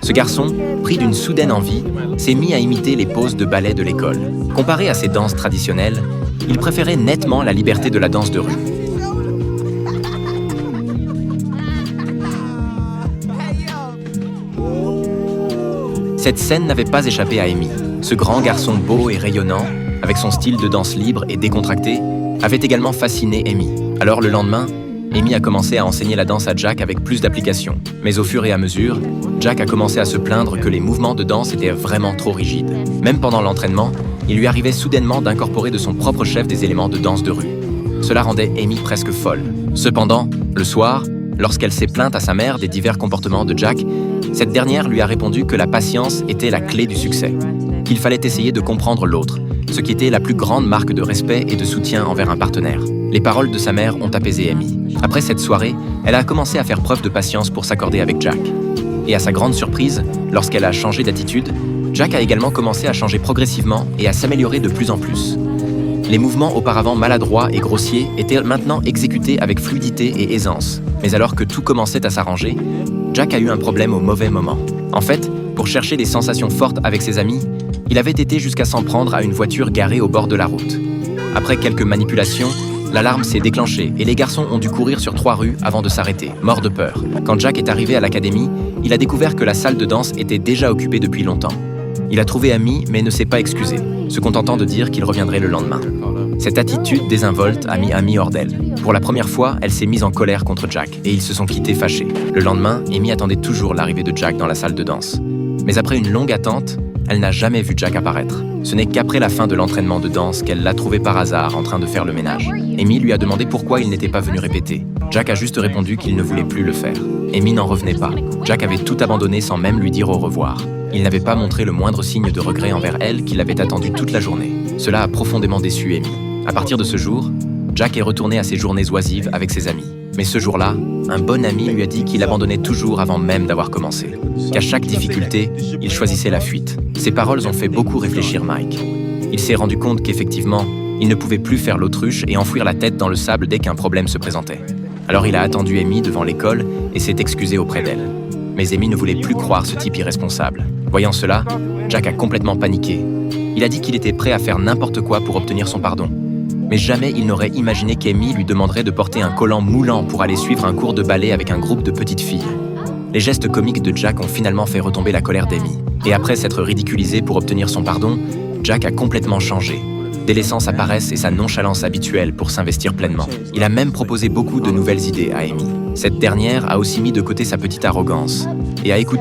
Ce garçon, pris d'une soudaine envie, s'est mis à imiter les poses de ballet de l'école. Comparé à ses danses traditionnelles, il préférait nettement la liberté de la danse de rue. Cette scène n'avait pas échappé à Amy. Ce grand garçon beau et rayonnant, avec son style de danse libre et décontracté, avait également fasciné Amy. Alors le lendemain, Amy a commencé à enseigner la danse à Jack avec plus d'application. Mais au fur et à mesure, Jack a commencé à se plaindre que les mouvements de danse étaient vraiment trop rigides. Même pendant l'entraînement, il lui arrivait soudainement d'incorporer de son propre chef des éléments de danse de rue. Cela rendait Amy presque folle. Cependant, le soir, lorsqu'elle s'est plainte à sa mère des divers comportements de Jack, cette dernière lui a répondu que la patience était la clé du succès, qu'il fallait essayer de comprendre l'autre, ce qui était la plus grande marque de respect et de soutien envers un partenaire. Les paroles de sa mère ont apaisé Amy. Après cette soirée, elle a commencé à faire preuve de patience pour s'accorder avec Jack. Et à sa grande surprise, lorsqu'elle a changé d'attitude, Jack a également commencé à changer progressivement et à s'améliorer de plus en plus. Les mouvements auparavant maladroits et grossiers étaient maintenant exécutés avec fluidité et aisance. Mais alors que tout commençait à s'arranger, Jack a eu un problème au mauvais moment. En fait, pour chercher des sensations fortes avec ses amis, il avait été jusqu'à s'en prendre à une voiture garée au bord de la route. Après quelques manipulations, l'alarme s'est déclenchée et les garçons ont dû courir sur 3 rues avant de s'arrêter, morts de peur. Quand Jack est arrivé à l'académie, il a découvert que la salle de danse était déjà occupée depuis longtemps. Il a trouvé Amy mais ne s'est pas excusé, se contentant de dire qu'il reviendrait le lendemain. Cette attitude désinvolte a mis Amy hors d'elle. Pour la première fois, elle s'est mise en colère contre Jack et ils se sont quittés fâchés. Le lendemain, Amy attendait toujours l'arrivée de Jack dans la salle de danse. Mais après une longue attente, elle n'a jamais vu Jack apparaître. Ce n'est qu'après la fin de l'entraînement de danse qu'elle l'a trouvé par hasard en train de faire le ménage. Amy lui a demandé pourquoi il n'était pas venu répéter. Jack a juste répondu qu'il ne voulait plus le faire. Amy n'en revenait pas. Jack avait tout abandonné sans même lui dire au revoir. Il n'avait pas montré le moindre signe de regret envers elle qu'il avait attendu toute la journée. Cela a profondément déçu Amy. À partir de ce jour, Jack est retourné à ses journées oisives avec ses amis. Mais ce jour-là, un bon ami lui a dit qu'il abandonnait toujours avant même d'avoir commencé. Qu'à chaque difficulté, il choisissait la fuite. Ces paroles ont fait beaucoup réfléchir Mike. Il s'est rendu compte qu'effectivement, il ne pouvait plus faire l'autruche et enfouir la tête dans le sable dès qu'un problème se présentait. Alors il a attendu Amy devant l'école et s'est excusé auprès d'elle. Mais Amy ne voulait plus croire ce type irresponsable. Voyant cela, Jack a complètement paniqué. Il a dit qu'il était prêt à faire n'importe quoi pour obtenir son pardon. Mais jamais il n'aurait imaginé qu'Amy lui demanderait de porter un collant moulant pour aller suivre un cours de ballet avec un groupe de petites filles. Les gestes comiques de Jack ont finalement fait retomber la colère d'Amy. Et après s'être ridiculisé pour obtenir son pardon, Jack a complètement changé, délaissant sa paresse et sa nonchalance habituelle pour s'investir pleinement. Il a même proposé beaucoup de nouvelles idées à Amy. Cette dernière a aussi mis de côté sa petite arrogance et a écouté